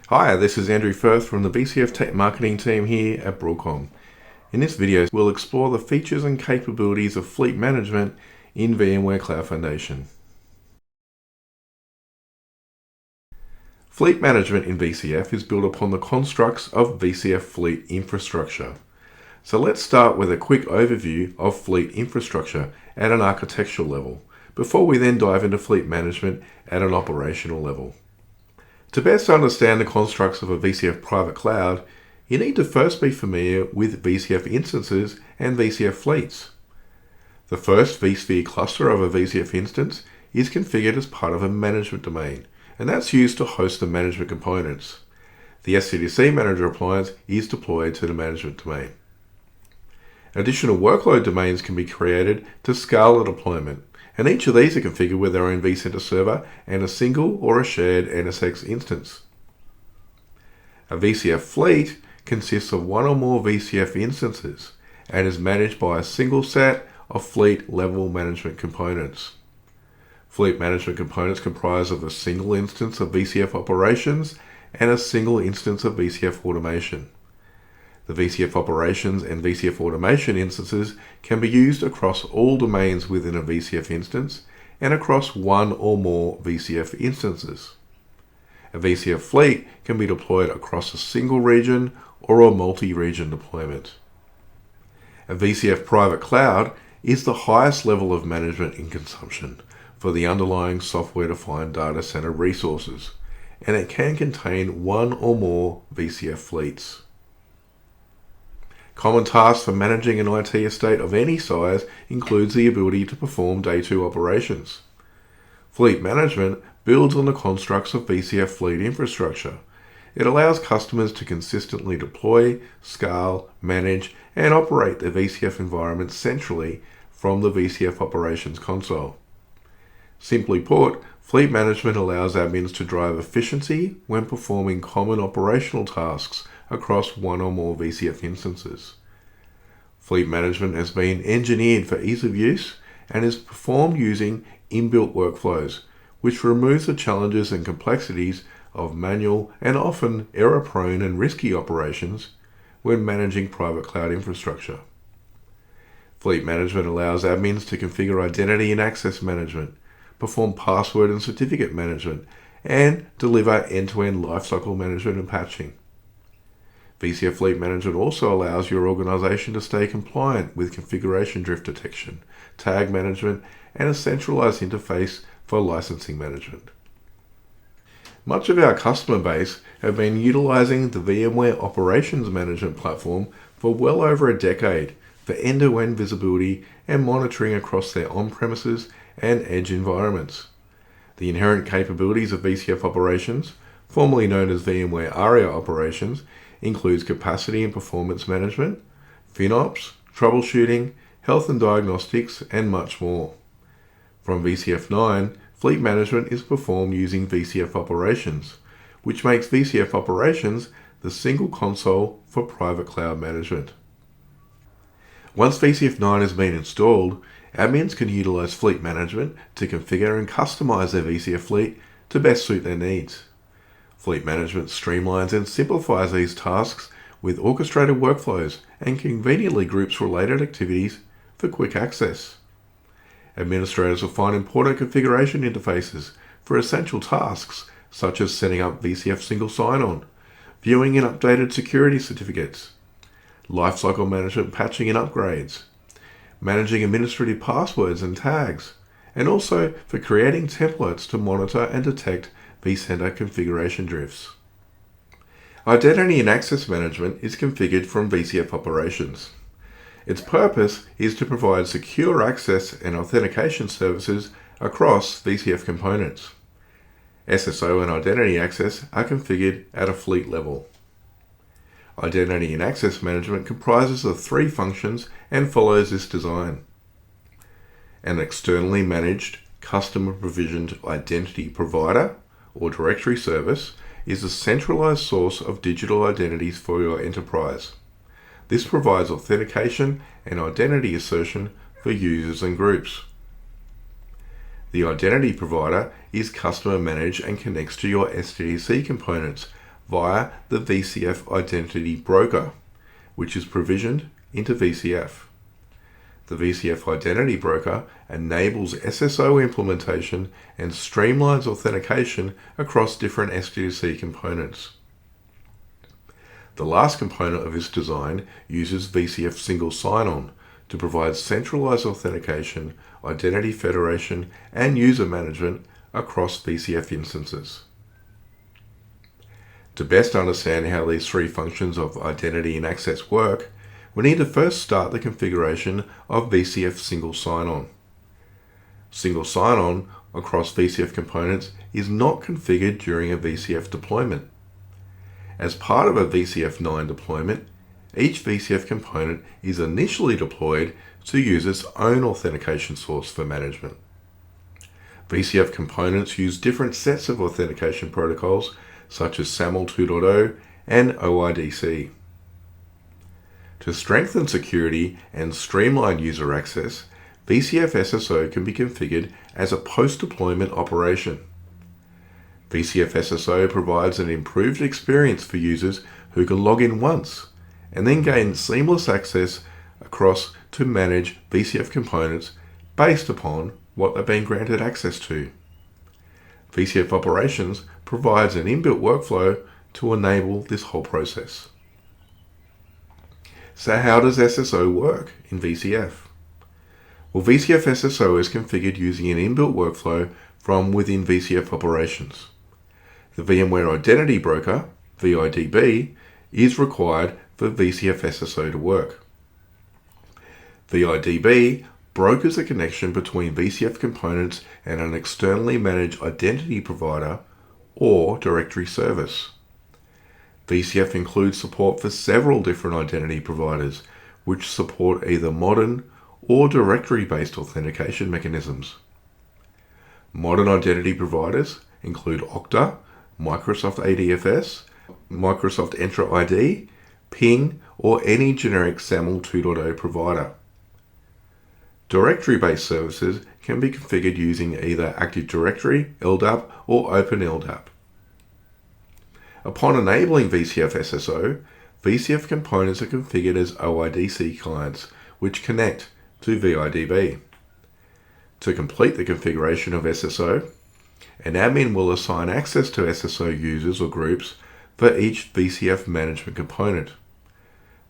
Hi, this is Andrew Firth from the VCF Tech Marketing team here at Broadcom. In this video, we'll explore the features and capabilities of fleet management in VMware Cloud Foundation. Fleet management in VCF is built upon the constructs of VCF fleet infrastructure. So let's start with a quick overview of fleet infrastructure at an architectural level, before we then dive into fleet management at an operational level. To best understand the constructs of a VCF private cloud, you need to first be familiar with VCF instances and VCF fleets. The first vSphere cluster of a VCF instance is configured as part of a management domain, and that's used to host the management components. The SCDC Manager appliance is deployed to the management domain. Additional workload domains can be created to scale the deployment, and each of these are configured with their own vCenter server and a single or a shared NSX instance. A VCF fleet consists of one or more VCF instances and is managed by a single set of fleet level management components. Fleet management components comprise of a single instance of VCF operations and a single instance of VCF automation. The VCF operations and VCF automation instances can be used across all domains within a VCF instance and across one or more VCF instances. A VCF fleet can be deployed across a single region or a multi-region deployment. A VCF private cloud is the highest level of management in consumption for the underlying software-defined data center resources, and it can contain one or more VCF fleets. Common tasks for managing an IT estate of any size includes the ability to perform day 2 operations. Fleet management builds on the constructs of VCF fleet infrastructure. It allows customers to consistently deploy, scale, manage, and operate their VCF environment centrally from the VCF operations console. Simply put, fleet management allows admins to drive efficiency when performing common operational tasks across one or more VCF instances. Fleet management has been engineered for ease of use and is performed using inbuilt workflows, which removes the challenges and complexities of manual and often error-prone and risky operations when managing private cloud infrastructure. Fleet management allows admins to configure identity and access management, perform password and certificate management, and deliver end-to-end lifecycle management and patching. VCF Fleet Management also allows your organization to stay compliant with configuration drift detection, tag management, and a centralized interface for licensing management. Much of our customer base have been utilizing the VMware Operations Management platform for well over a decade for end-to-end visibility and monitoring across their on-premises and edge environments. The inherent capabilities of VCF Operations, formerly known as VMware ARIA Operations, includes capacity and performance management, FinOps, troubleshooting, health and diagnostics, and much more. From VCF 9, fleet management is performed using VCF Operations, which makes VCF Operations the single console for private cloud management. Once VCF 9 has been installed, admins can utilize fleet management to configure and customize their VCF fleet to best suit their needs. Fleet management streamlines and simplifies these tasks with orchestrated workflows and conveniently groups related activities for quick access. Administrators will find important configuration interfaces for essential tasks such as setting up VCF single sign-on, viewing and updated security certificates, lifecycle management patching and upgrades, managing administrative passwords and tags, and also for creating templates to monitor and detect vCenter configuration drifts. Identity and access management is configured from VCF Operations. Its purpose is to provide secure access and authentication services across VCF components. SSO and identity access are configured at a fleet level. Identity and access management comprises of 3 functions and follows this design. An externally managed, customer provisioned identity provider or directory service is a centralized source of digital identities for your enterprise. This provides authentication and identity assertion for users and groups. The identity provider is customer managed and connects to your SDDC components via the VCF identity broker, which is provisioned into VCF. The VCF identity broker enables SSO implementation and streamlines authentication across different SDLC components. The last component of this design uses VCF single sign-on to provide centralized authentication, identity federation, and user management across VCF instances. To best understand how these three functions of identity and access work, we need to first start the configuration of VCF single sign-on. Single sign-on across VCF components is not configured during a VCF deployment. As part of a VCF 9 deployment, each VCF component is initially deployed to use its own authentication source for management. VCF components use different sets of authentication protocols such as SAML 2.0 and OIDC. To strengthen security and streamline user access, VCF SSO can be configured as a post-deployment operation. VCF SSO provides an improved experience for users who can log in once and then gain seamless access across to manage VCF components based upon what they've been granted access to. VCF Operations provides an inbuilt workflow to enable this whole process. So how does SSO work in VCF? Well, VCF SSO is configured using an inbuilt workflow from within VCF Operations. The VMware Identity Broker, VIDB, is required for VCF SSO to work. VIDB brokers a connection between VCF components and an externally managed identity provider or directory service. VCF includes support for several different identity providers, which support either modern or directory-based authentication mechanisms. Modern identity providers include Okta, Microsoft ADFS, Microsoft Entra ID, Ping, or any generic SAML 2.0 provider. Directory-based services can be configured using either Active Directory, LDAP, or OpenLDAP. Upon enabling VCF SSO, VCF components are configured as OIDC clients, which connect to VIDB. To complete the configuration of SSO, an admin will assign access to SSO users or groups for each VCF management component.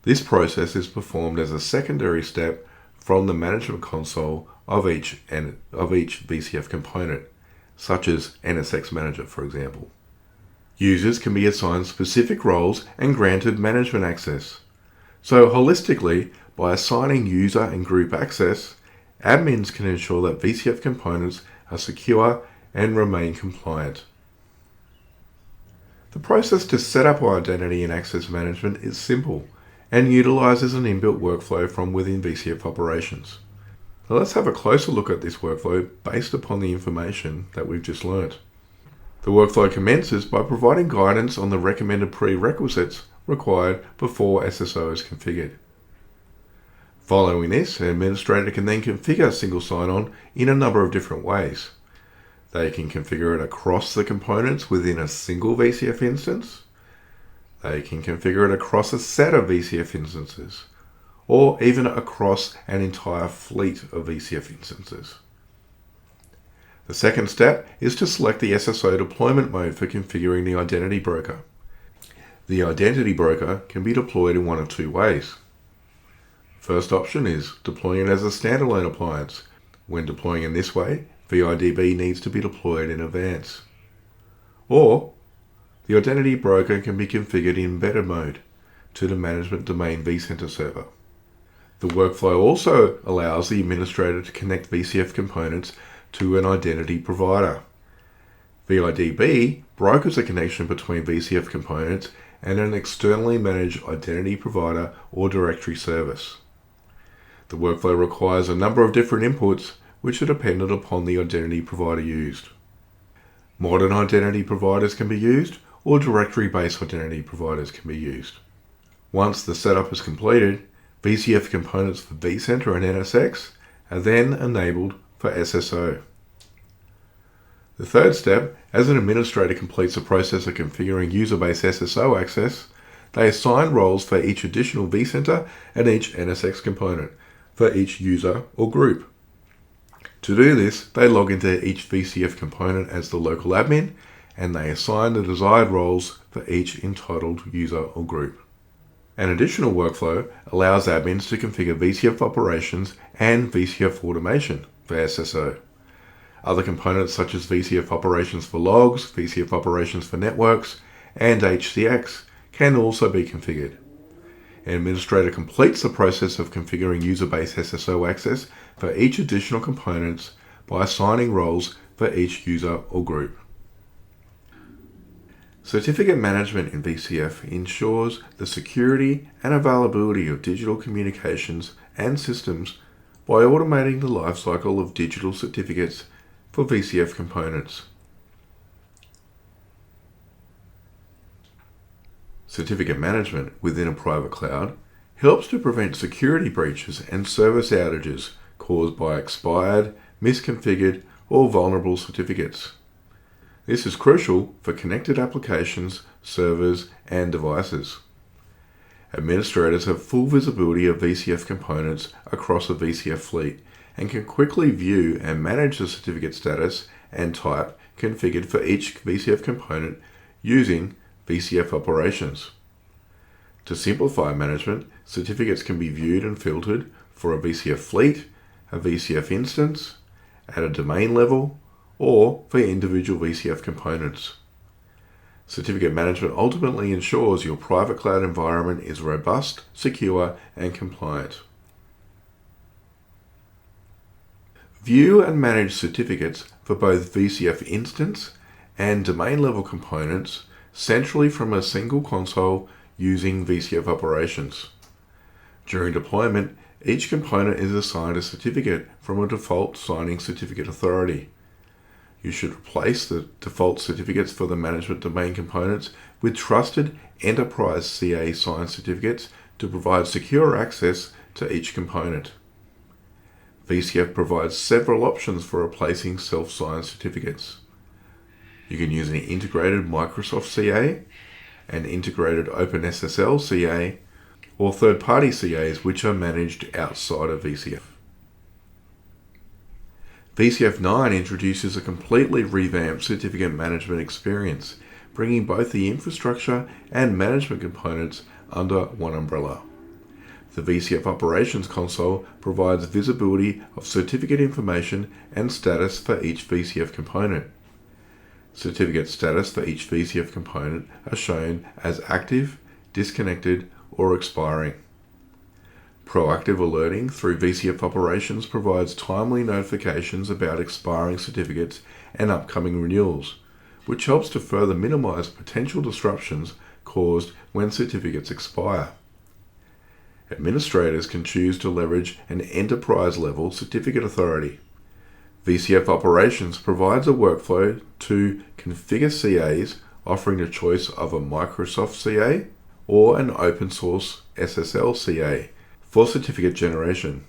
This process is performed as a secondary step from the management console of each VCF component, such as NSX Manager, for example. Users can be assigned specific roles and granted management access. So holistically, by assigning user and group access, admins can ensure that VCF components are secure and remain compliant. The process to set up identity and access management is simple and utilizes an inbuilt workflow from within VCF Operations. Now let's have a closer look at this workflow based upon the information that we've just learnt. The workflow commences by providing guidance on the recommended prerequisites required before SSO is configured. Following this, an administrator can then configure single sign-on in a number of different ways. They can configure it across the components within a single VCF instance. They can configure it across a set of VCF instances, or even across an entire fleet of VCF instances. The second step is to select the SSO deployment mode for configuring the identity broker. The identity broker can be deployed in one of two ways. First option is deploying it as a standalone appliance. When deploying in this way, VIDB needs to be deployed in advance. Or, the identity broker can be configured in embedded mode to the management domain vCenter server. The workflow also allows the administrator to connect VCF components to an identity provider. VIDB brokers a connection between VCF components and an externally managed identity provider or directory service. The workflow requires a number of different inputs which are dependent upon the identity provider used. Modern identity providers can be used, or directory-based identity providers can be used. Once the setup is completed, VCF components for vCenter and NSX are then enabled for SSO. The third step, as an administrator completes the process of configuring user-based SSO access, they assign roles for each additional vCenter and each NSX component for each user or group. To do this, they log into each VCF component as the local admin, and they assign the desired roles for each entitled user or group. An additional workflow allows admins to configure VCF operations and VCF automation for SSO. Other components such as VCF operations for logs, VCF operations for networks, and HCX can also be configured. An administrator completes the process of configuring user-based SSO access for each additional components by assigning roles for each user or group. Certificate management in VCF ensures the security and availability of digital communications and systems by automating the lifecycle of digital certificates for VCF components. Certificate management within a private cloud helps to prevent security breaches and service outages caused by expired, misconfigured, or vulnerable certificates. This is crucial for connected applications, servers, and devices. Administrators have full visibility of VCF components across a VCF fleet and can quickly view and manage the certificate status and type configured for each VCF component using VCF operations. To simplify management, certificates can be viewed and filtered for a VCF fleet, a VCF instance, at a domain level, or for individual VCF components. Certificate management ultimately ensures your private cloud environment is robust, secure, and compliant. View and manage certificates for both VCF instance and domain level components centrally from a single console using VCF operations. During deployment, each component is assigned a certificate from a default signing certificate authority. You should replace the default certificates for the management domain components with trusted enterprise CA signed certificates to provide secure access to each component. VCF provides several options for replacing self-signed certificates. You can use an integrated Microsoft CA, an integrated OpenSSL CA, or third-party CAs which are managed outside of VCF. VCF 9 introduces a completely revamped certificate management experience, bringing both the infrastructure and management components under one umbrella. The VCF Operations Console provides visibility of certificate information and status for each VCF component. Certificate status for each VCF component are shown as active, disconnected, or expiring. Proactive alerting through VCF Operations provides timely notifications about expiring certificates and upcoming renewals, which helps to further minimize potential disruptions caused when certificates expire. Administrators can choose to leverage an enterprise-level certificate authority. VCF Operations provides a workflow to configure CAs offering the choice of a Microsoft CA or an open source SSL CA for certificate generation.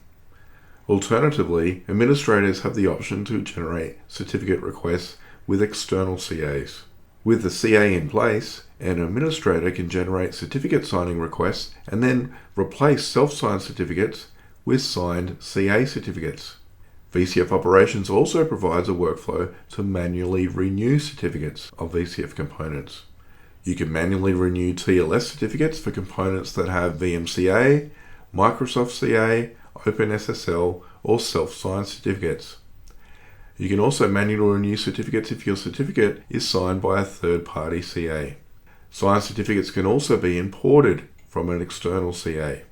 Alternatively, administrators have the option to generate certificate requests with external CAs. With the CA in place, an administrator can generate certificate signing requests and then replace self-signed certificates with signed CA certificates. VCF Operations also provides a workflow to manually renew certificates of VCF components. You can manually renew TLS certificates for components that have VMCA, Microsoft CA, OpenSSL, or self-signed certificates. You can also manually renew certificates if your certificate is signed by a third-party CA. Signed certificates can also be imported from an external CA.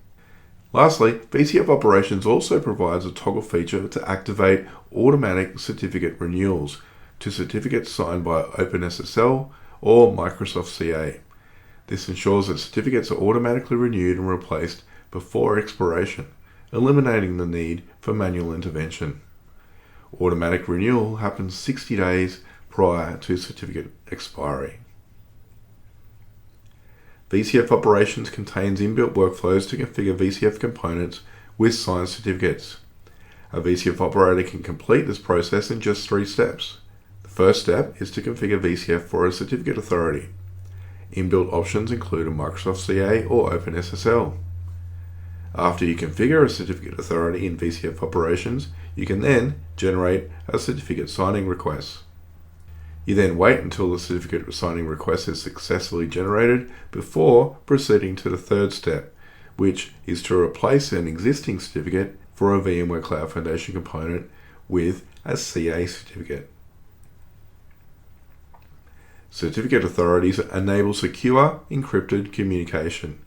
Lastly, VCF Operations also provides a toggle feature to activate automatic certificate renewals to certificates signed by OpenSSL or Microsoft CA. This ensures that certificates are automatically renewed and replaced before expiration, eliminating the need for manual intervention. Automatic renewal happens 60 days prior to certificate expiry. VCF Operations contains inbuilt workflows to configure VCF components with signed certificates. A VCF operator can complete this process in just 3 steps. The First step is to configure VCF for a certificate authority. Inbuilt options include a Microsoft CA or OpenSSL. After you configure a certificate authority in VCF operations, you can then generate a certificate signing request. You then wait until the certificate signing request is successfully generated before proceeding to the third step, which is to replace an existing certificate for a VMware Cloud Foundation component with a CA certificate. Certificate authorities enable secure, encrypted communication.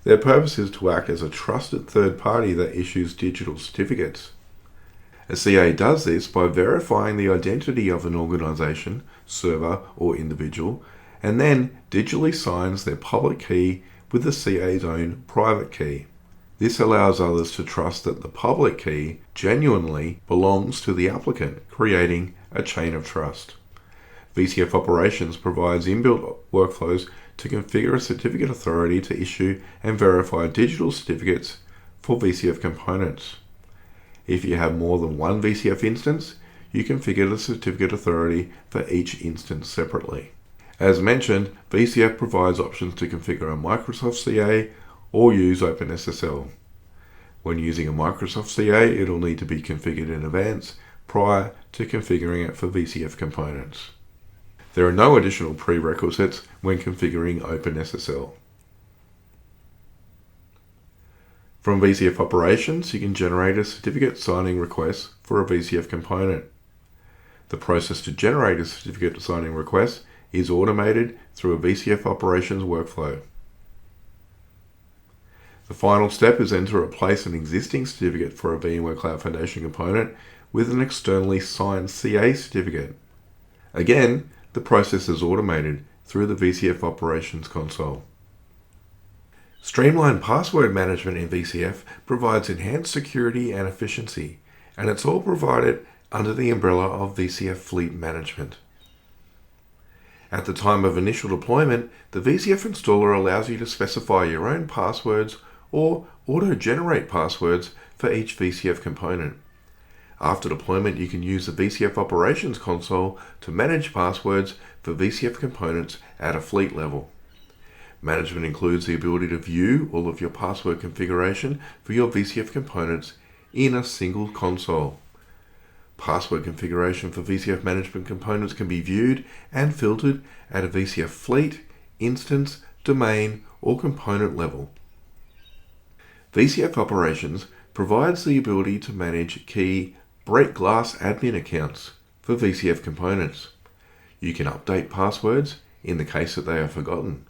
Their purpose is to act as a trusted third party that issues digital certificates. A CA does this by verifying the identity of an organization, server, or individual, and then digitally signs their public key with the CA's own private key. This allows others to trust that the public key genuinely belongs to the applicant, creating a chain of trust. VCF Operations provides inbuilt workflows to configure a certificate authority to issue and verify digital certificates for VCF components. If you have more than one VCF instance, you configure the certificate authority for each instance separately. As mentioned, VCF provides options to configure a Microsoft CA or use OpenSSL. When using a Microsoft CA, it will need to be configured in advance prior to configuring it for VCF components. There are no additional prerequisites when configuring OpenSSL. From VCF Operations, you can generate a certificate signing request for a VCF component. The process to generate a certificate signing request is automated through a VCF Operations workflow. The final step is then to replace an existing certificate for a VMware Cloud Foundation component with an externally signed CA certificate. Again, the process is automated through the VCF Operations console. Streamlined password management in VCF provides enhanced security and efficiency, and it's all provided under the umbrella of VCF Fleet Management. At the time of initial deployment, the VCF installer allows you to specify your own passwords or auto-generate passwords for each VCF component. After deployment, you can use the VCF Operations console to manage passwords for VCF components at a fleet level. Management includes the ability to view all of your password configuration for your VCF components in a single console. Password configuration for VCF management components can be viewed and filtered at a VCF fleet, instance, domain, or component level. VCF Operations provides the ability to manage key break glass admin accounts for VCF components. You can update passwords in the case that they are forgotten.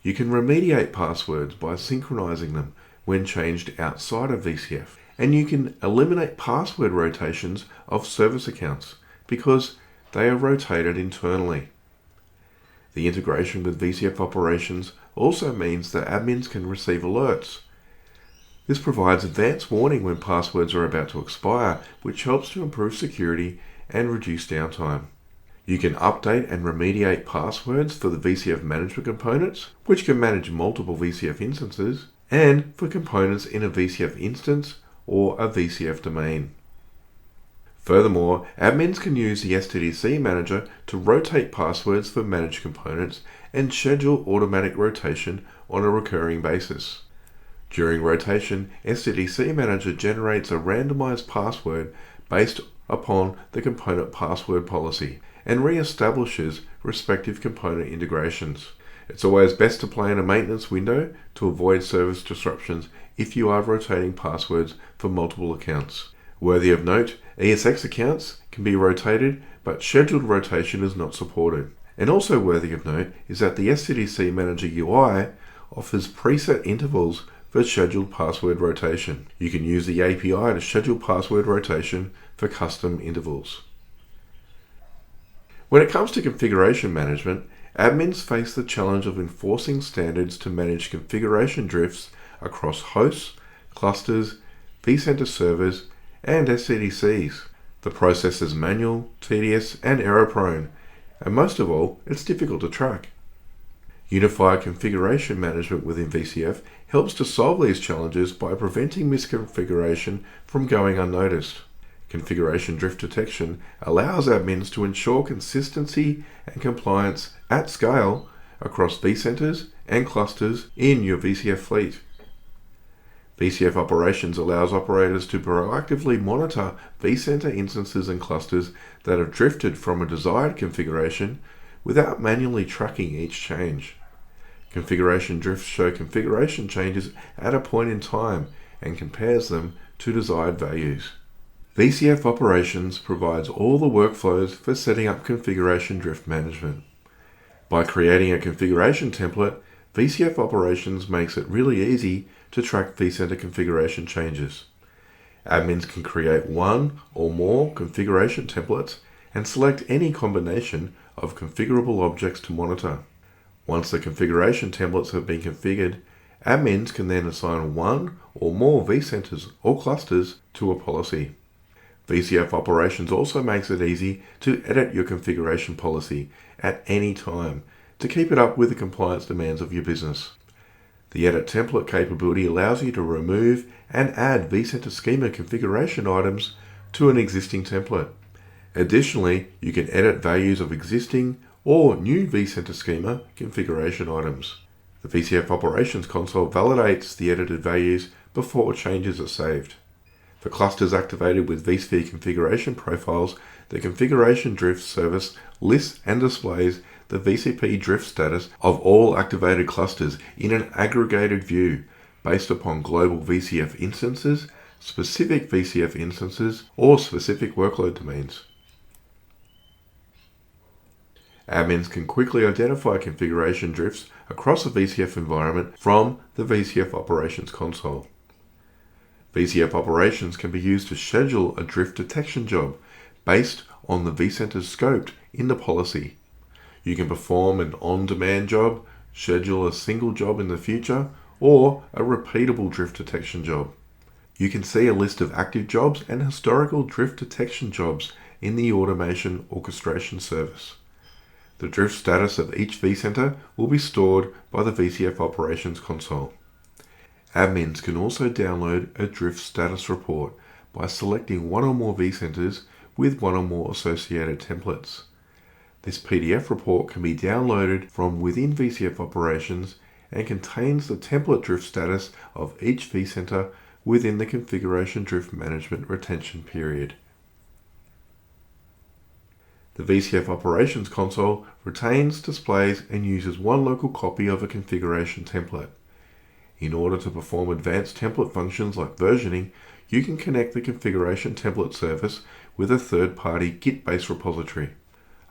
You can remediate passwords by synchronizing them when changed outside of VCF. And you can eliminate password rotations of service accounts because they are rotated internally. The integration with VCF Operations also means that admins can receive alerts. This provides advance warning when passwords are about to expire, which helps to improve security and reduce downtime. You can update and remediate passwords for the VCF management components, which can manage multiple VCF instances, and for components in a VCF instance or a VCF domain. Furthermore, admins can use the SDDC manager to rotate passwords for managed components and schedule automatic rotation on a recurring basis. During rotation, SDDC manager generates a randomized password based upon the component password policy and re-establishes respective component integrations. It's always best to plan a maintenance window to avoid service disruptions if you are rotating passwords for multiple accounts. Worthy of note, ESX accounts can be rotated, but scheduled rotation is not supported. And also worthy of note is that the SDDC Manager UI offers preset intervals for scheduled password rotation. You can use the API to schedule password rotation for custom intervals. When it comes to configuration management, admins face the challenge of enforcing standards to manage configuration drifts across hosts, clusters, vCenter servers, and SDDCs. The process is manual, tedious, and error-prone, and most of all, it's difficult to track. Unified configuration management within VCF helps to solve these challenges by preventing misconfiguration from going unnoticed. Configuration drift detection allows admins to ensure consistency and compliance at scale across vCenters and clusters in your VCF fleet. VCF operations allows operators to proactively monitor vCenter instances and clusters that have drifted from a desired configuration without manually tracking each change. Configuration drifts show configuration changes at a point in time and compares them to desired values. VCF operations provides all the workflows for setting up configuration drift management. By creating a configuration template, VCF operations makes it really easy to track vCenter configuration changes. Admins can create one or more configuration templates and select any combination of configurable objects to monitor. Once the configuration templates have been configured, admins can then assign one or more vCenters or clusters to a policy. VCF operations also makes it easy to edit your configuration policy at any time to keep it up with the compliance demands of your business. The edit template capability allows you to remove and add vCenter schema configuration items to an existing template. Additionally, you can edit values of existing or new vCenter schema configuration items. The VCF operations console validates the edited values before changes are saved. For clusters activated with vSphere configuration profiles, the configuration drift service lists and displays the VCP drift status of all activated clusters in an aggregated view based upon global VCF instances, specific VCF instances, or specific workload domains. Admins can quickly identify configuration drifts across a VCF environment from the VCF operations console. VCF operations can be used to schedule a drift detection job based on the vCenters scoped in the policy. You can perform an on-demand job, schedule a single job in the future, or a repeatable drift detection job. You can see a list of active jobs and historical drift detection jobs in the automation orchestration service. The drift status of each vCenter will be stored by the VCF operations console. Admins can also download a drift status report by selecting one or more vCenters with one or more associated templates. This PDF report can be downloaded from within VCF operations and contains the template drift status of each vCenter within the configuration drift management retention period. The VCF operations console retains, displays, and uses one local copy of a configuration template. In order to perform advanced template functions like versioning, you can connect the configuration template service with a third-party Git-based repository.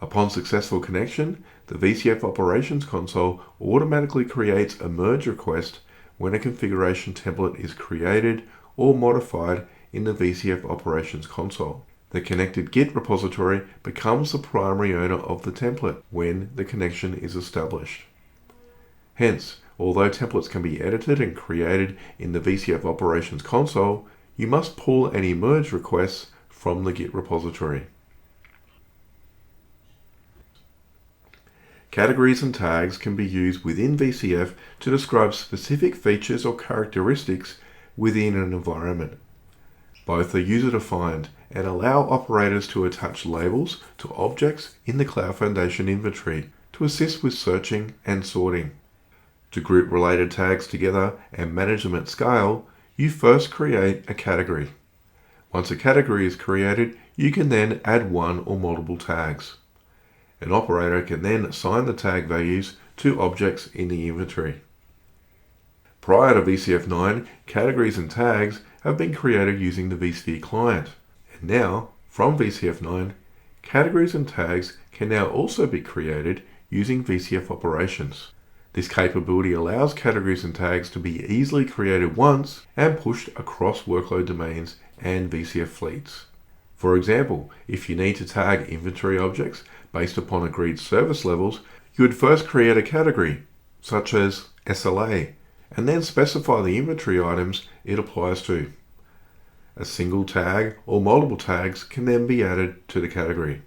Upon successful connection, the VCF operations console automatically creates a merge request when a configuration template is created or modified in the VCF operations console. The connected Git repository becomes the primary owner of the template when the connection is established. Hence, although templates can be edited and created in the VCF operations console, you must pull any merge requests from the Git repository. Categories and tags can be used within VCF to describe specific features or characteristics within an environment. Both are user-defined and allow operators to attach labels to objects in the Cloud Foundation inventory to assist with searching and sorting. To group related tags together and manage them at scale, you first create a category. Once a category is created, you can then add one or multiple tags. An operator can then assign the tag values to objects in the inventory. Prior to VCF 9, categories and tags have been created using the vSphere client. And now, from VCF 9, categories and tags can now also be created using VCF operations. This capability allows categories and tags to be easily created once and pushed across workload domains and VCF fleets. For example, if you need to tag inventory objects based upon agreed service levels, you would first create a category, such as SLA, and then specify the inventory items it applies to. A single tag or multiple tags can then be added to the category.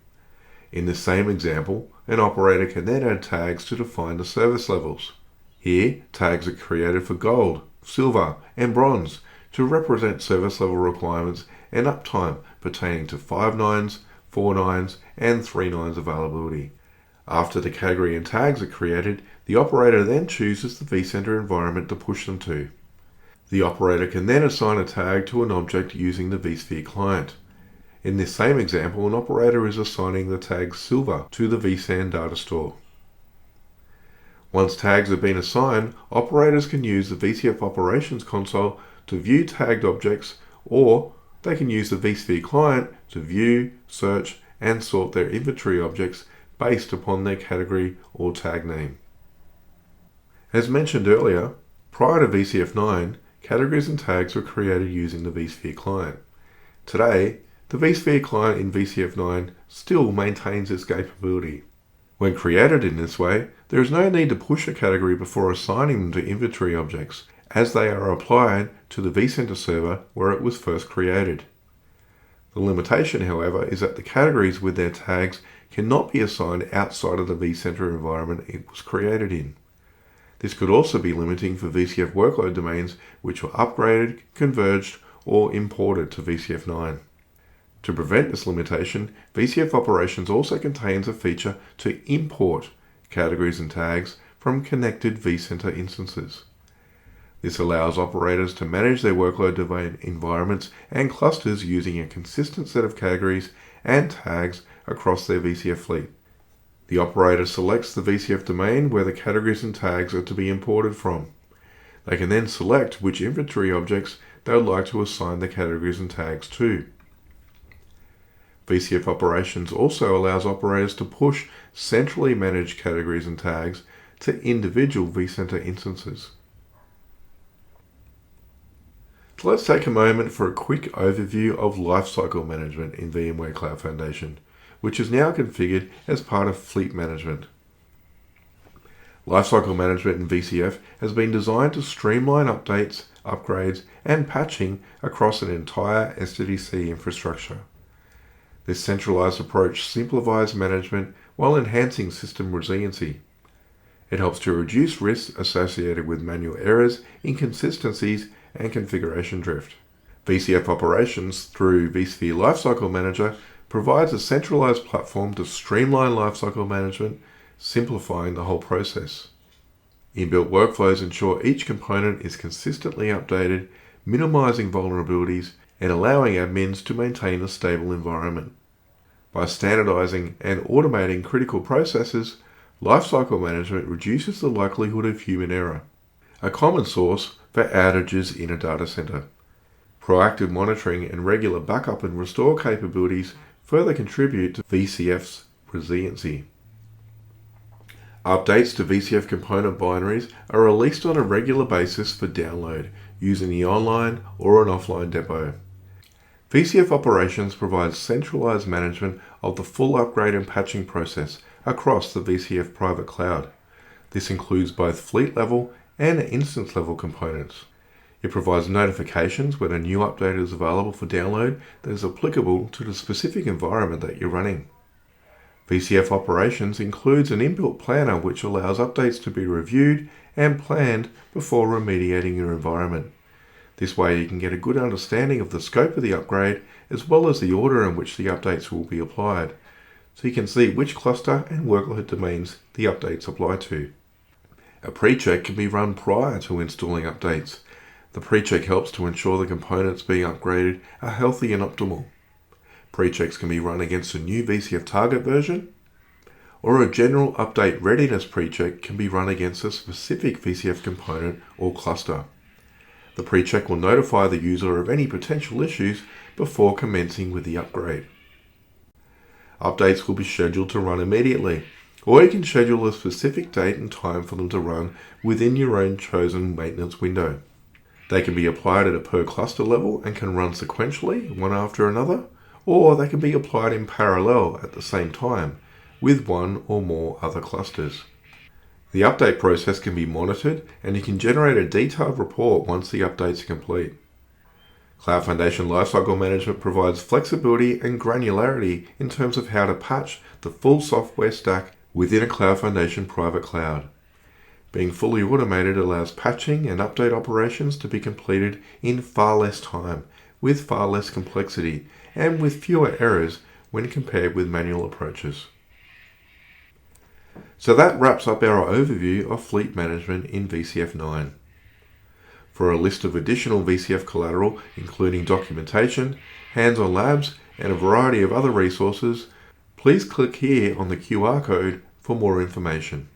In the same example, an operator can then add tags to define the service levels. Here, tags are created for gold, silver, and bronze to represent service level requirements and uptime pertaining to 5 nines, 4 nines, and 3 nines availability. After the category and tags are created, the operator then chooses the vCenter environment to push them to. The operator can then assign a tag to an object using the vSphere client. In this same example, an operator is assigning the tag Silver to the vSAN data store. Once tags have been assigned, operators can use the VCF operations console to view tagged objects, or they can use the vSphere client to view, search, and sort their inventory objects based upon their category or tag name. As mentioned earlier, prior to VCF 9, categories and tags were created using the vSphere client. Today, the vSphere client in VCF 9 still maintains this capability. When created in this way, there is no need to push a category before assigning them to inventory objects, as they are applied to the vCenter server where it was first created. The limitation, however, is that the categories with their tags cannot be assigned outside of the vCenter environment it was created in. This could also be limiting for VCF workload domains which were upgraded, converged, or imported to VCF 9. To prevent this limitation, VCF Operations also contains a feature to import categories and tags from connected vCenter instances. This allows operators to manage their workload domain environments and clusters using a consistent set of categories and tags across their VCF fleet. The operator selects the VCF domain where the categories and tags are to be imported from. They can then select which inventory objects they would like to assign the categories and tags to. VCF Operations also allows operators to push centrally managed categories and tags to individual vCenter instances. So let's take a moment for a quick overview of Lifecycle Management in VMware Cloud Foundation, which is now configured as part of Fleet Management. Lifecycle Management in VCF has been designed to streamline updates, upgrades, and patching across an entire SDDC infrastructure. This centralized approach simplifies management while enhancing system resiliency. It helps to reduce risks associated with manual errors, inconsistencies, and configuration drift. VCF Operations through vSphere Lifecycle Manager provides a centralized platform to streamline lifecycle management, simplifying the whole process. Inbuilt workflows ensure each component is consistently updated, minimizing vulnerabilities and allowing admins to maintain a stable environment. By standardizing and automating critical processes, lifecycle management reduces the likelihood of human error, a common source for outages in a data center. Proactive monitoring and regular backup and restore capabilities further contribute to VCF's resiliency. Updates to VCF component binaries are released on a regular basis for download using the online or an offline depot. VCF Operations provides centralized management of the full upgrade and patching process across the VCF private cloud. This includes both fleet level and instance level components. It provides notifications when a new update is available for download that is applicable to the specific environment that you're running. VCF Operations includes an inbuilt planner which allows updates to be reviewed and planned before remediating your environment. This way you can get a good understanding of the scope of the upgrade as well as the order in which the updates will be applied, so you can see which cluster and workload domains the updates apply to. A pre-check can be run prior to installing updates. The pre-check helps to ensure the components being upgraded are healthy and optimal. Pre-checks can be run against a new VCF target version, or a general update readiness pre-check can be run against a specific VCF component or cluster. The pre-check will notify the user of any potential issues before commencing with the upgrade. Updates will be scheduled to run immediately, or you can schedule a specific date and time for them to run within your own chosen maintenance window. They can be applied at a per cluster level and can run sequentially, one after another, or they can be applied in parallel at the same time with one or more other clusters. The update process can be monitored and you can generate a detailed report once the updates are complete. Cloud Foundation Lifecycle Management provides flexibility and granularity in terms of how to patch the full software stack within a Cloud Foundation private cloud. Being fully automated allows patching and update operations to be completed in far less time, with far less complexity, and with fewer errors when compared with manual approaches. So that wraps up our overview of fleet management in VCF 9. For a list of additional VCF collateral, including documentation, hands-on labs, and a variety of other resources, please click here on the QR code for more information.